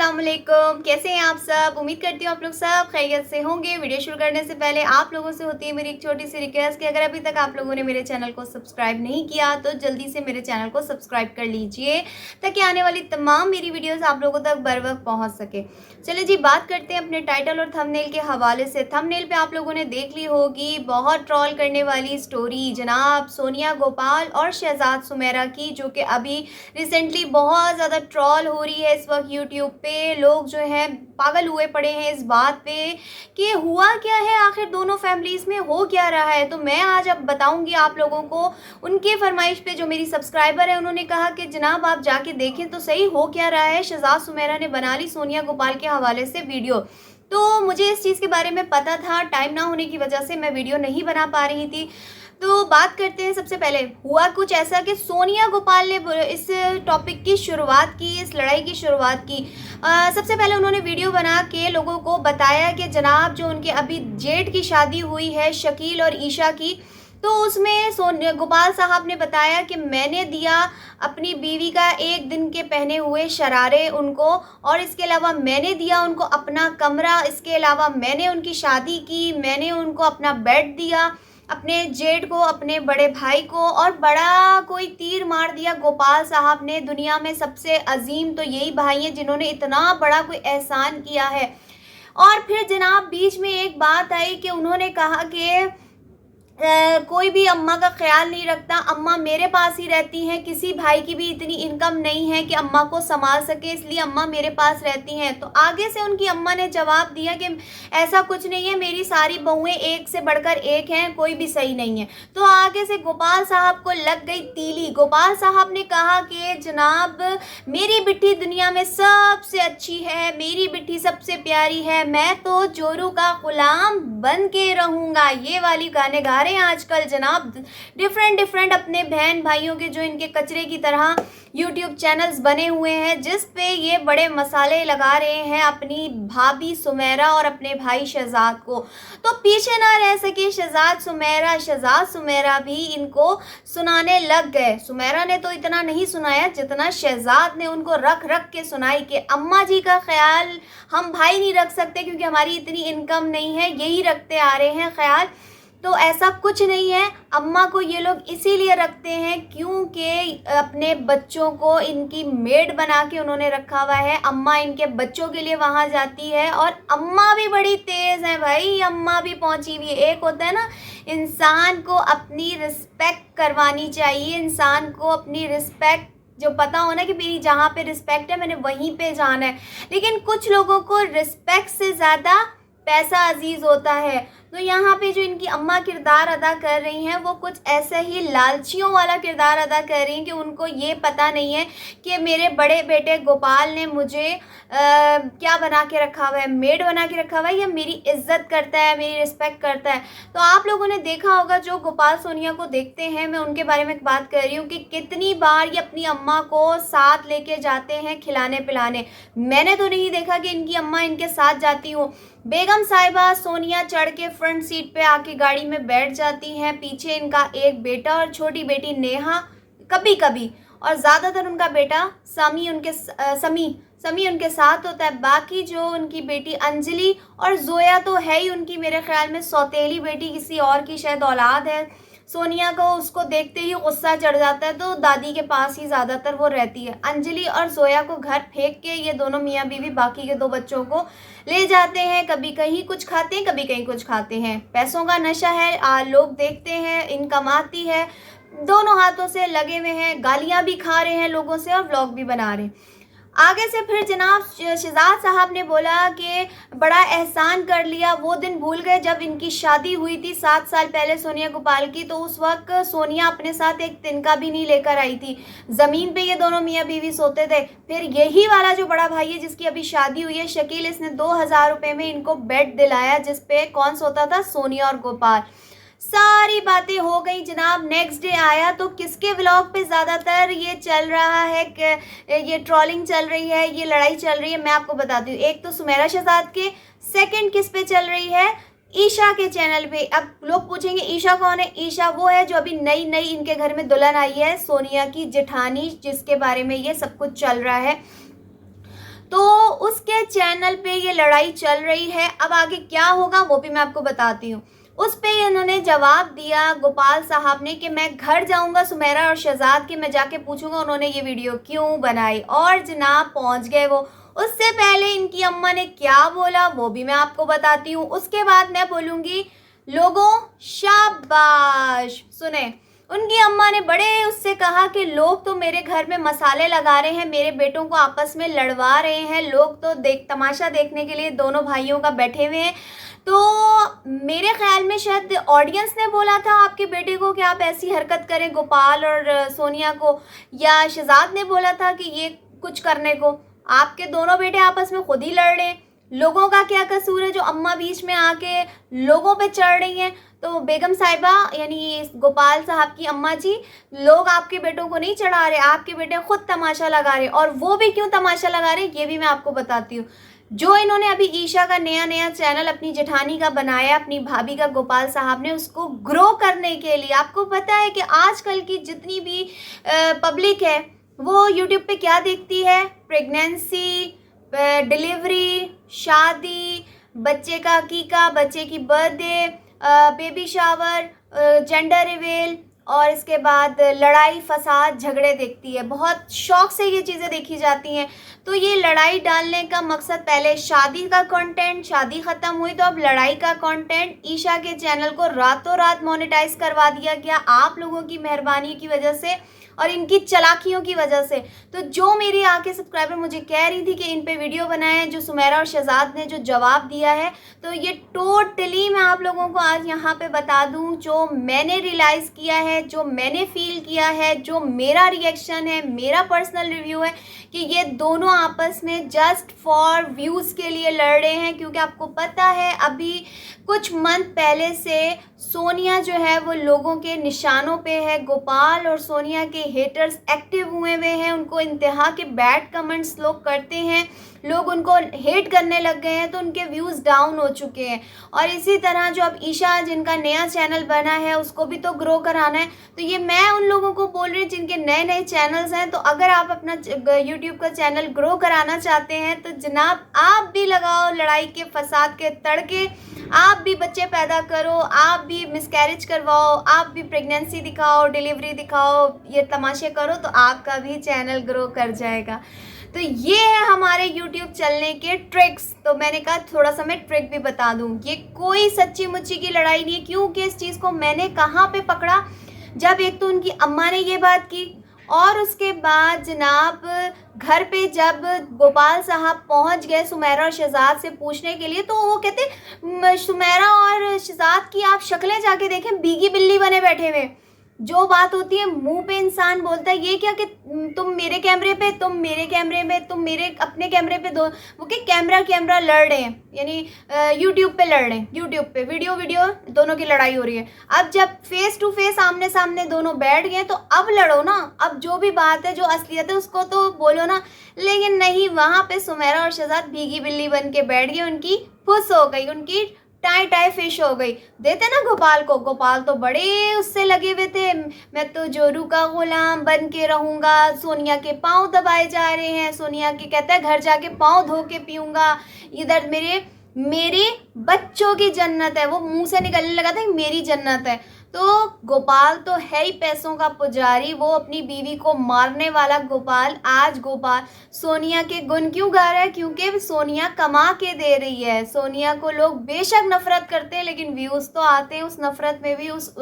अस्सलाम वालेकुम। कैसे हैं आप सब? उम्मीद करती हूँ आप लोग सब खैरियत से होंगे। वीडियो शुरू करने से पहले आप लोगों से होती है मेरी एक छोटी सी रिक्वेस्ट कि अगर अभी तक आप लोगों ने मेरे चैनल को सब्सक्राइब नहीं किया तो जल्दी से मेरे चैनल को सब्सक्राइब कर लीजिए ताकि आने वाली तमाम मेरी वीडियोस आप लोगों तक बर वक्त पहुँच सके। चलिए जी, बात करते हैं अपने टाइटल और थंबनेल के हवाले से। थंबनेल पे आप लोगों ने देख ली होगी बहुत ट्रोल करने वाली स्टोरी जनाब सोनिया गोपाल और शहजाद सुमेरा की, जो कि अभी रिसेंटली बहुत ज़्यादा ट्रोल हो रही है। इस वक्त यूट्यूब पे लोग जो हैं पागल हुए पड़े हैं इस बात पे कि हुआ क्या है, आखिर दोनों फैमिलीज़ में हो क्या रहा है। तो मैं आज अब बताऊंगी आप लोगों को। उनके फरमाइश पे जो मेरी सब्सक्राइबर है उन्होंने कहा कि जनाब आप जाके देखें तो सही हो क्या रहा है। शहजाद सुमेरा ने बना ली सोनिया गोपाल के हवाले से वीडियो। तो मुझे इस चीज़ के बारे में पता था, टाइम ना होने की वजह से मैं वीडियो नहीं बना पा रही थी। तो बात करते हैं। सबसे पहले हुआ कुछ ऐसा कि सोनिया गोपाल ने इस टॉपिक की शुरुआत की, इस लड़ाई की शुरुआत की। सबसे पहले उन्होंने वीडियो बना के लोगों को बताया कि जनाब जो उनके अभी जेठ की शादी हुई है शकील और ईशा की, तो उसमें सोनिया गोपाल साहब ने बताया कि मैंने दिया अपनी बीवी का एक दिन के पहने हुए शरारे उनको, और इसके अलावा मैंने दिया उनको अपना कमरा, इसके अलावा मैंने उनकी शादी की, मैंने उनको अपना बेड दिया, अपने जेठ को, अपने बड़े भाई को, और बड़ा कोई तीर मार दिया गोपाल साहब ने। दुनिया में सबसे अजीम तो यही भाई हैं जिन्होंने इतना बड़ा कोई एहसान किया है। और फिर जनाब बीच में एक बात आई कि उन्होंने कहा कि कोई भी अम्मा का ख्याल नहीं रखता, अम्मा मेरे पास ही रहती हैं, किसी भाई की भी इतनी इनकम नहीं है कि अम्मा को संभाल सके, इसलिए अम्मा मेरे पास रहती हैं। तो आगे से उनकी अम्मा ने जवाब दिया कि ऐसा कुछ नहीं है, मेरी सारी बहुएं एक से बढ़कर एक हैं, कोई भी सही नहीं है। तो आगे से गोपाल साहब को लग गई तीली। गोपाल साहब ने कहा कि जनाब मेरी बिट्टी दुनिया में सबसे अच्छी है, मेरी बिट्टी सबसे प्यारी है, मैं तो जोरू का गुलाम बन के रहूँगा। ये वाली गाने गा रहे हैं आजकल जनाब डिफरेंट अपने बहन भाइयों के, जो इनके कचरे की तरह यूट्यूब चैनल्स बने हुए हैं जिस पे ये बड़े मसाले लगा रहे हैं अपनी भाभी सुमेरा और अपने भाई शहजाद को। तो पीछे ना रह सके शहजाद सुमेरा भी इनको सुनाने लग गए। सुमेरा ने तो इतना नहीं सुनाया जितना शहजाद ने उनको रख रख के सुनाई कि अम्मा जी का ख्याल हम भाई नहीं रख सकते क्योंकि हमारी इतनी इनकम नहीं है, यही रखते आ रहे हैं ख्याल। तो ऐसा कुछ नहीं है, अम्मा को ये लोग इसीलिए रखते हैं क्योंकि अपने बच्चों को इनकी मेड बना के उन्होंने रखा हुआ है। अम्मा इनके बच्चों के लिए वहाँ जाती है, और अम्मा भी बड़ी तेज़ है भाई, अम्मा भी पहुँची हुई है। एक होता है ना, इंसान को अपनी रिस्पेक्ट करवानी चाहिए, इंसान को अपनी रिस्पेक्ट जो पता हो ना कि मेरी जहाँ पे रिस्पेक्ट है मैंने वहीं पे जाना है। लेकिन कुछ लोगों को रिस्पेक्ट से ज़्यादा पैसा अजीज़ होता है। तो यहाँ पे जो इनकी अम्मा किरदार अदा कर रही हैं वो कुछ ऐसे ही लालचियों वाला किरदार अदा कर रही हैं कि उनको ये पता नहीं है कि मेरे बड़े बेटे गोपाल ने मुझे क्या बना के रखा हुआ है, मेड बना के रखा हुआ है, या मेरी इज्जत करता है, मेरी रिस्पेक्ट करता है। तो आप लोगों ने देखा होगा जो गोपाल सोनिया को देखते हैं, मैं उनके बारे में बात कर रही हूँ कि कितनी बार ये अपनी अम्मा को साथ लेके जाते हैं खिलाने पिलाने। मैंने तो नहीं देखा कि इनकी अम्मा इनके साथ जाती हो। बेगम साहिबा सोनिया चढ़ के फ्रंट सीट पे आके गाड़ी में बैठ जाती हैं, पीछे इनका एक बेटा और छोटी बेटी नेहा कभी कभी, और ज़्यादातर उनका बेटा समी उनके साथ होता है। बाकी जो उनकी बेटी अंजलि और जोया तो है ही उनकी मेरे ख्याल में सौतेली बेटी, किसी और की शायद औलाद है। सोनिया को उसको देखते ही गुस्सा चढ़ जाता है तो दादी के पास ही ज़्यादातर वो रहती है। अंजलि और जोया को घर फेंक के ये दोनों मियाँ बीवी बाकी के दो बच्चों को ले जाते हैं, कभी कहीं कुछ खाते हैं कभी कहीं कुछ खाते हैं। पैसों का नशा है, लोग देखते हैं, इनकम आती है, दोनों हाथों से लगे हुए हैं, गालियाँ भी खा रहे हैं लोगों से और व्लॉग भी बना रहे हैं। आगे से फिर जनाब शहजाद साहब ने बोला कि बड़ा एहसान कर लिया, वो दिन भूल गए जब इनकी शादी हुई थी 7 साल पहले सोनिया गोपाल की। तो उस वक्त सोनिया अपने साथ एक तिनका भी नहीं लेकर आई थी, ज़मीन पे ये दोनों मियाँ बीवी सोते थे। फिर यही वाला जो बड़ा भाई है जिसकी अभी शादी हुई है शकील, इसने 2000 रुपये में इनको बेड दिलाया जिसपे कौन सोता था, सोनिया और गोपाल। सारी बातें हो गई जनाब। नेक्स्ट डे आया तो किसके व्लॉग पे ज़्यादातर ये चल रहा है कि ये ट्रोलिंग चल रही है, ये लड़ाई चल रही है, मैं आपको बताती हूँ। एक तो सुमेरा शहजाद के, सेकंड किस पे चल रही है, ईशा के चैनल पे। अब लोग पूछेंगे ईशा कौन है? ईशा वो है जो अभी नई नई इनके घर में दुल्हन आई है, सोनिया की जेठानी, जिसके बारे में ये सब कुछ चल रहा है। तो उस चैनल पे ये लड़ाई चल रही है। अब आगे क्या होगा वो भी मैं आपको बताती हूँ। उस पे इन्होंने जवाब दिया गोपाल साहब ने कि मैं घर जाऊंगा सुमेरा और शहजाद के, मैं जाके पूछूंगा उन्होंने ये वीडियो क्यों बनाई। और जनाब पहुंच गए वो। उससे पहले इनकी अम्मा ने क्या बोला वो भी मैं आपको बताती हूँ। उसके बाद मैं बोलूँगी लोगों शाबाश। सुने, उनकी अम्मा ने बड़े उससे कहा कि लोग तो मेरे घर में मसाले लगा रहे हैं, मेरे बेटों को आपस में लड़वा रहे हैं, लोग तो तमाशा देखने के लिए दोनों भाइयों का बैठे हुए हैं। तो मेरे ख्याल में शायद ऑडियंस ने बोला था आपके बेटे को कि आप ऐसी हरकत करें गोपाल और सोनिया को, या शहजाद ने बोला था कि ये कुछ करने को। आपके दोनों बेटे आपस में खुद ही लड़ रहे हैं। लोगों का क्या कसूर है जो अम्मा बीच में आके लोगों पे चढ़ रही हैं। तो बेगम साहिबा यानी गोपाल साहब की अम्मा जी, लोग आपके बेटों को नहीं चढ़ा रहे, आपके बेटे खुद तमाशा लगा रहे। और वो भी क्यों तमाशा लगा रहे ये भी मैं आपको बताती हूँ। जो इन्होंने अभी ईशा का नया चैनल अपनी जेठानी का बनाया, अपनी भाभी का, गोपाल साहब ने उसको ग्रो करने के लिए। आपको पता है कि आजकल की जितनी भी पब्लिक है वो यूट्यूब पे क्या देखती है? प्रेगनेंसी, डिलीवरी, शादी, बच्चे का अकीका, बच्चे की birthday, baby shower, gender reveal और इसके बाद लड़ाई फसाद झगड़े देखती है। बहुत शौक से ये चीज़ें देखी जाती हैं। तो ये लड़ाई डालने का मकसद, पहले शादी का कंटेंट, शादी ख़त्म हुई तो अब लड़ाई का कंटेंट। ईशा के चैनल को रातों रात मोनेटाइज करवा दिया गया आप लोगों की मेहरबानी की वजह से और इनकी चालाकियों की वजह से। तो जो मेरी आके सब्सक्राइबर मुझे कह रही थी कि इन पे वीडियो बनाएं, जो सुमेरा और शहजाद ने जो जवाब दिया है, तो ये टोटली मैं आप लोगों को आज यहाँ पे बता दूँ जो मैंने रियलाइज़ किया है, जो मैंने फील किया है, जो मेरा रिएक्शन है, मेरा पर्सनल रिव्यू है कि ये दोनों आपस में जस्ट फॉर व्यूज़ के लिए लड़ रहे हैं। क्योंकि आपको पता है अभी कुछ मंथ पहले से सोनिया जो है वो लोगों के निशानों पे है। गोपाल और सोनिया के हेटर्स एक्टिव हुए हैं, उनको इंतहा के बैड कमेंट्स लोग करते हैं, लोग उनको हेट करने लग गए हैं, तो उनके व्यूज़ डाउन हो चुके हैं। और इसी तरह जो अब ईशा जिनका नया चैनल बना है उसको भी तो ग्रो कराना है। तो ये मैं उन लोगों को बोल रही हूँ जिनके नए चैनल्स हैं, तो अगर आप अपना यूट्यूब का चैनल ग्रो कराना चाहते हैं तो जनाब आप भी लगाओ लड़ाई के फसाद के तड़के, आप भी बच्चे पैदा करो, आप भी मिसकैरेज करवाओ, आप भी प्रेगनेंसी दिखाओ, डिलीवरी दिखाओ, ये तमाशे करो तो आपका भी चैनल ग्रो कर जाएगा। तो ये है हमारे YouTube चलने के ट्रिक्स। तो मैंने कहा थोड़ा सा मैं ट्रिक भी बता दूं। ये कोई सच्ची मुच्ची की लड़ाई नहीं है, क्योंकि इस चीज़ को मैंने कहाँ पे पकड़ा, जब एक तो उनकी अम्मा ने ये बात की और उसके बाद जनाब घर पे जब गोपाल साहब पहुंच गए सुमेरा और शहजाद से पूछने के लिए, तो वो कहते सुमेरा और शहजाद की आप शक्लें जाके देखें, बीगी बिल्ली बने बैठे हुए। जो बात होती है मुंह पे इंसान बोलता है, ये क्या कि तुम मेरे कैमरे पे, तुम मेरे कैमरे में, तुम मेरे अपने कैमरे पे, दो वो कि कैमरा लड़ रहे हैं, यानी यूट्यूब पे लड़ रहे हैं, यूट्यूब पे वीडियो दोनों की लड़ाई हो रही है। अब जब फेस टू फेस आमने सामने दोनों बैठ गए तो अब लड़ो ना, अब जो भी बात है, जो असलियत है उसको तो बोलो ना। लेकिन नहीं, वहाँ पे सुमेरा और शहजाद भीगी बिल्ली बन के बैठ गए, उनकी फुस हो गई, उनकी टाई फिश हो गई। देते ना गोपाल को, गोपाल तो बड़े उससे लगे हुए थे, मैं तो जोरू का गुलाम बन के रहूँगा, सोनिया के पाँव दबाए जा रहे हैं, सोनिया के कहता है घर जाके पाँव धो के पीऊँगा, इधर मेरे बच्चों की जन्नत है, वो मुंह से निकलने लगा था मेरी जन्नत है। तो गोपाल तो है ही पैसों का पुजारी, वो अपनी बीवी को मारने वाला गोपाल आज गोपाल सोनिया के गुण क्यों गा रहा है? क्योंकि सोनिया कमा के दे रही है। सोनिया को लोग बेशक नफरत करते हैं लेकिन व्यूज़ तो आते हैं उस नफरत में भी, उस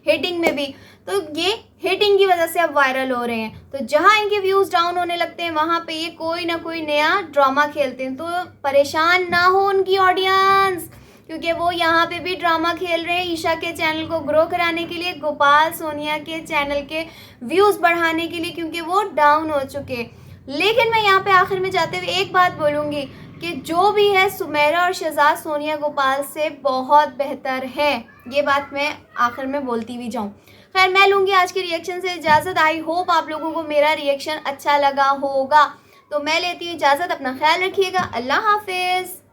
हेटिंग में भी। तो ये हेटिंग की वजह से अब वायरल हो रहे हैं। तो जहाँ इनके व्यूज़ डाउन होने लगते हैं वहाँ पे ये कोई ना कोई नया ड्रामा खेलते हैं। तो परेशान ना हो उनकी ऑडियंस, क्योंकि वो यहाँ पे भी ड्रामा खेल रहे हैं ईशा के चैनल को ग्रो कराने के लिए, गोपाल सोनिया के चैनल के व्यूज़ बढ़ाने के लिए, क्योंकि वो डाउन हो चुके। लेकिन मैं यहाँ पे आखिर में जाते हुए एक बात बोलूँगी कि जो भी है सुमेरा और शहजाद सोनिया गोपाल से बहुत बेहतर है। ये बात मैं आखिर में बोलती भी जाऊँ। खैर मैं लूँगी आज के रिएक्शन से इजाज़त। आई होप आप लोगों को मेरा रिएक्शन अच्छा लगा होगा। तो मैं लेती हूँ इजाज़त, अपना ख्याल रखिएगा, अल्लाह हाफिज़।